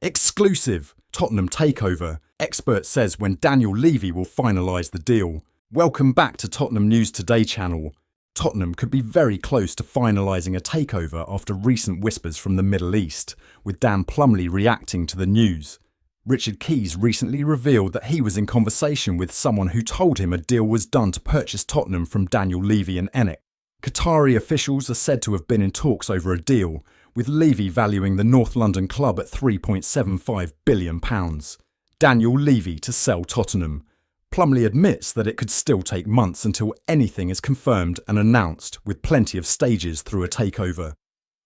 Exclusive! Tottenham takeover. Expert says when Daniel Levy will finalise the deal. Welcome back to Tottenham News Today channel. Tottenham could be very close to finalising a takeover after recent whispers from the Middle East, with Dan Plumley reacting to the news. Richard Keys recently revealed that he was in conversation with someone who told him a deal was done to purchase Tottenham from Daniel Levy and ENIC. Qatari officials are said to have been in talks over a deal, with Levy valuing the North London club at £3.75 billion. Daniel Levy to sell Tottenham. Plumley admits that it could still take months until anything is confirmed and announced, with plenty of stages through a takeover.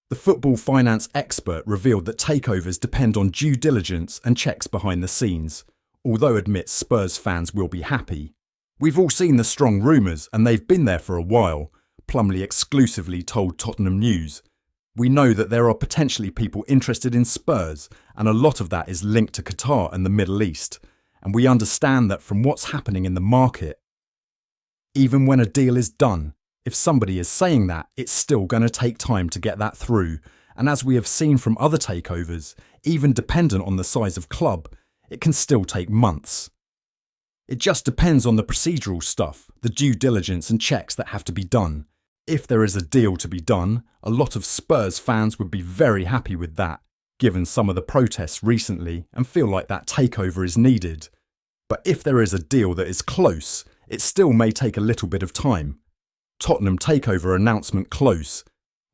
The football finance expert revealed that takeovers depend on due diligence and checks behind the scenes, although admits Spurs fans will be happy. "We've all seen the strong rumours and they've been there for a while," Plumley exclusively told Tottenham News. "We know that there are potentially people interested in Spurs, and a lot of that is linked to Qatar and the Middle East, and we understand that from what's happening in the market. Even when a deal is done, if somebody is saying that, it's still going to take time to get that through, and as we have seen from other takeovers, even dependent on the size of club, it can still take months. It just depends on the procedural stuff, the due diligence and checks that have to be done. If there is a deal to be done, a lot of Spurs fans would be very happy with that, given some of the protests recently, and feel like that takeover is needed. But if there is a deal that is close, it still may take a little bit of time. Tottenham takeover announcement close.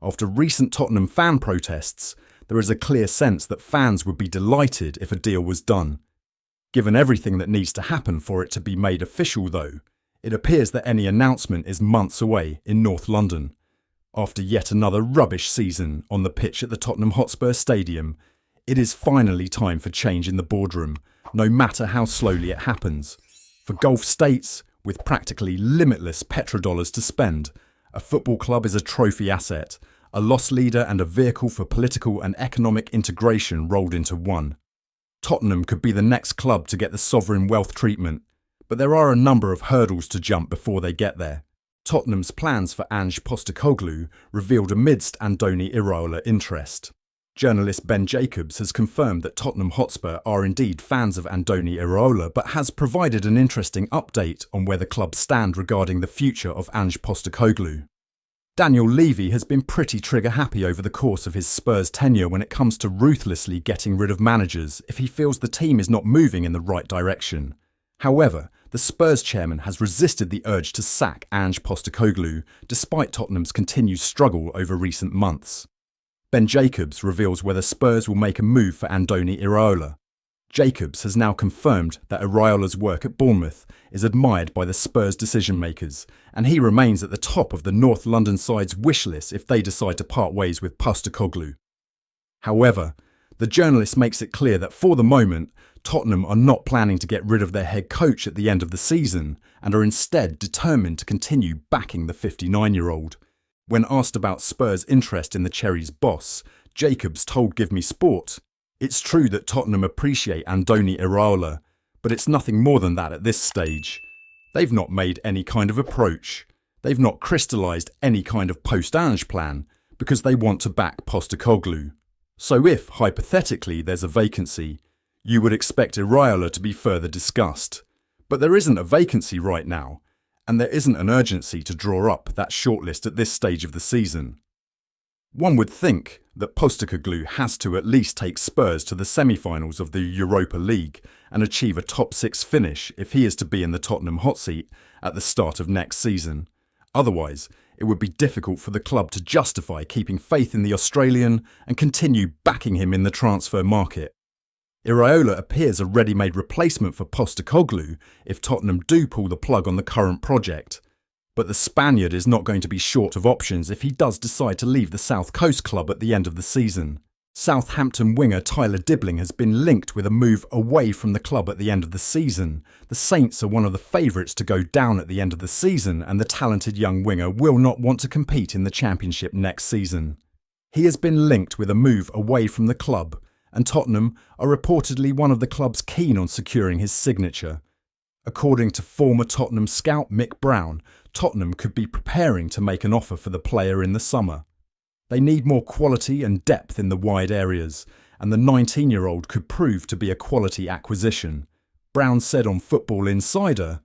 After recent Tottenham fan protests, there is a clear sense that fans would be delighted if a deal was done. Given everything that needs to happen for it to be made official though, it appears that any announcement is months away in North London. After yet another rubbish season on the pitch at the Tottenham Hotspur Stadium, it is finally time for change in the boardroom, no matter how slowly it happens. For Gulf states, with practically limitless petrodollars to spend, a football club is a trophy asset, a loss leader and a vehicle for political and economic integration rolled into one. Tottenham could be the next club to get the sovereign wealth treatment, but there are a number of hurdles to jump before they get there. Tottenham's plans for Ange Postecoglou revealed amidst Andoni Iraola interest. Journalist Ben Jacobs has confirmed that Tottenham Hotspur are indeed fans of Andoni Iraola, but has provided an interesting update on where the club stand regarding the future of Ange Postecoglou. Daniel Levy has been pretty trigger-happy over the course of his Spurs tenure when it comes to ruthlessly getting rid of managers if he feels the team is not moving in the right direction. However, the Spurs chairman has resisted the urge to sack Ange Postecoglou, despite Tottenham's continued struggle over recent months. Ben Jacobs reveals whether Spurs will make a move for Andoni Iraola. Jacobs has now confirmed that Iraola's work at Bournemouth is admired by the Spurs decision-makers, and he remains at the top of the North London side's wish list if they decide to part ways with Postecoglou. However, the journalist makes it clear that for the moment, Tottenham are not planning to get rid of their head coach at the end of the season and are instead determined to continue backing the 59-year-old. When asked about Spurs' interest in the Cherries' boss, Jacobs told Give Me Sport, "It's true that Tottenham appreciate Andoni Iraola, but it's nothing more than that at this stage. They've not made any kind of approach. They've not crystallised any kind of post-Ange plan because they want to back Postecoglou. So if, hypothetically, there's a vacancy, you would expect Iraola to be further discussed. But there isn't a vacancy right now, and there isn't an urgency to draw up that shortlist at this stage of the season." One would think that Postecoglou has to at least take Spurs to the semi-finals of the Europa League and achieve a top-6 finish if he is to be in the Tottenham hot seat at the start of next season. Otherwise, it would be difficult for the club to justify keeping faith in the Australian and continue backing him in the transfer market. Iraola appears a ready-made replacement for Postecoglou if Tottenham do pull the plug on the current project. But the Spaniard is not going to be short of options if he does decide to leave the South Coast club at the end of the season. Southampton winger Tyler Dibling has been linked with a move away from the club at the end of the season. The Saints are one of the favourites to go down at the end of the season, and the talented young winger will not want to compete in the Championship next season. He has been linked with a move away from the club, and Tottenham are reportedly one of the clubs keen on securing his signature. According to former Tottenham scout Mick Brown, Tottenham could be preparing to make an offer for the player in the summer. They need more quality and depth in the wide areas, and the 19-year-old could prove to be a quality acquisition. Brown said on Football Insider,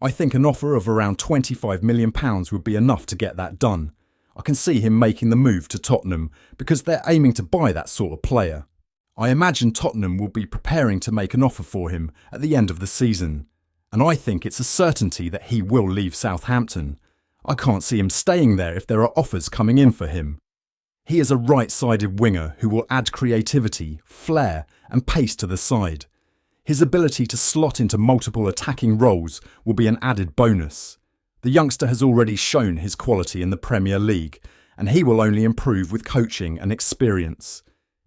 "I think an offer of around £25 million would be enough to get that done. I can see him making the move to Tottenham because they're aiming to buy that sort of player. I imagine Tottenham will be preparing to make an offer for him at the end of the season. And I think it's a certainty that he will leave Southampton. I can't see him staying there if there are offers coming in for him. He is a right-sided winger who will add creativity, flair and pace to the side. His ability to slot into multiple attacking roles will be an added bonus. The youngster has already shown his quality in the Premier League, and he will only improve with coaching and experience.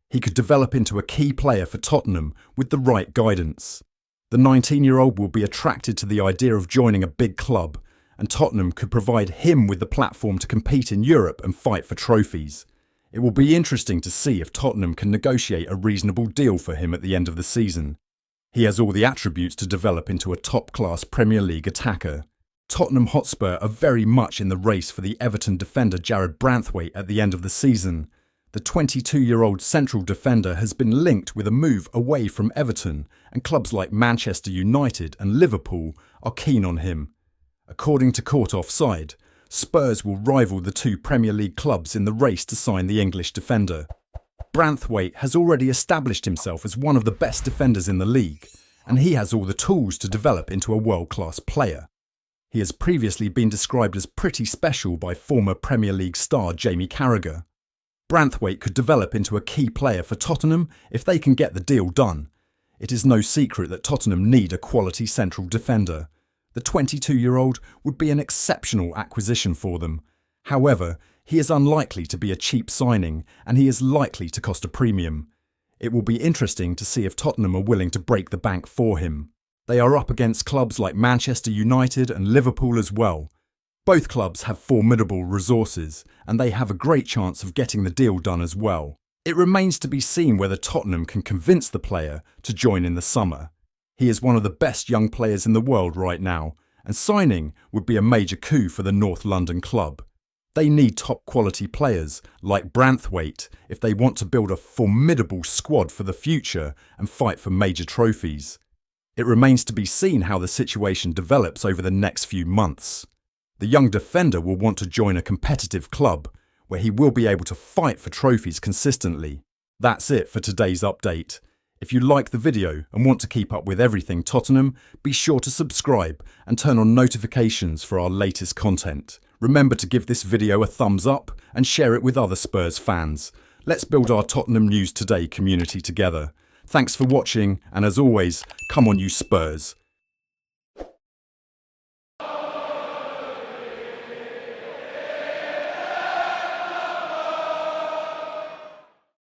He could develop into a key player for Tottenham with the right guidance. The 19-year-old will be attracted to the idea of joining a big club, and Tottenham could provide him with the platform to compete in Europe and fight for trophies. It will be interesting to see if Tottenham can negotiate a reasonable deal for him at the end of the season. He has all the attributes to develop into a top-class Premier League attacker. Tottenham Hotspur are very much in the race for the Everton defender Jarrad Branthwaite at the end of the season. The 22-year-old central defender has been linked with a move away from Everton, and clubs like Manchester United and Liverpool are keen on him. According to Court Offside, Spurs will rival the two Premier League clubs in the race to sign the English defender. Branthwaite has already established himself as one of the best defenders in the league, and he has all the tools to develop into a world-class player. He has previously been described as pretty special by former Premier League star Jamie Carragher. Branthwaite could develop into a key player for Tottenham if they can get the deal done. It is no secret that Tottenham need a quality central defender. The 22-year-old would be an exceptional acquisition for them. However, he is unlikely to be a cheap signing, and he is likely to cost a premium. It will be interesting to see if Tottenham are willing to break the bank for him. They are up against clubs like Manchester United and Liverpool as well. Both clubs have formidable resources, and they have a great chance of getting the deal done as well. It remains to be seen whether Tottenham can convince the player to join in the summer. He is one of the best young players in the world right now, and signing would be a major coup for the North London club. They need top-quality players like Branthwaite if they want to build a formidable squad for the future and fight for major trophies. It remains to be seen how the situation develops over the next few months. The young defender will want to join a competitive club where he will be able to fight for trophies consistently. That's it for today's update. If you like the video and want to keep up with everything Tottenham, be sure to subscribe and turn on notifications for our latest content. Remember to give this video a thumbs up and share it with other Spurs fans. Let's build our Tottenham News Today community together. Thanks for watching, and as always, come on you Spurs.